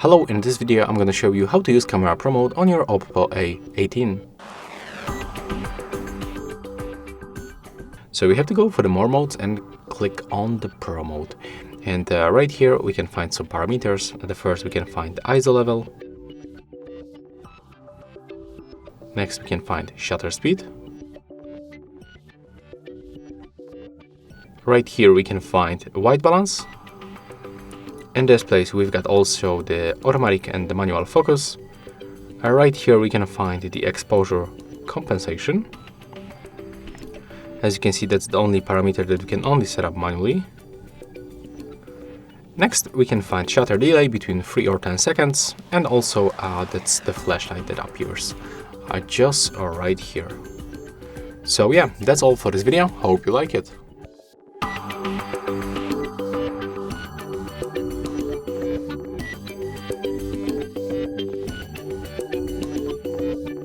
Hello, in this video I'm going to show you how to use Camera Pro Mode on your OPPO A18. So we have to go for the More modes and click on the Pro mode. And right here we can find some parameters. At the first we can find the ISO level. Next we can find shutter speed. Right here we can find white balance. In this place we've got also the automatic and the manual focus. Right here we can find the exposure compensation. As you can see, that's the only parameter that we can only set up manually. Next we can find shutter delay between 3 or 10 seconds, and also that's the flashlight that appears just right here. So yeah, that's all for this video. Hope you like it.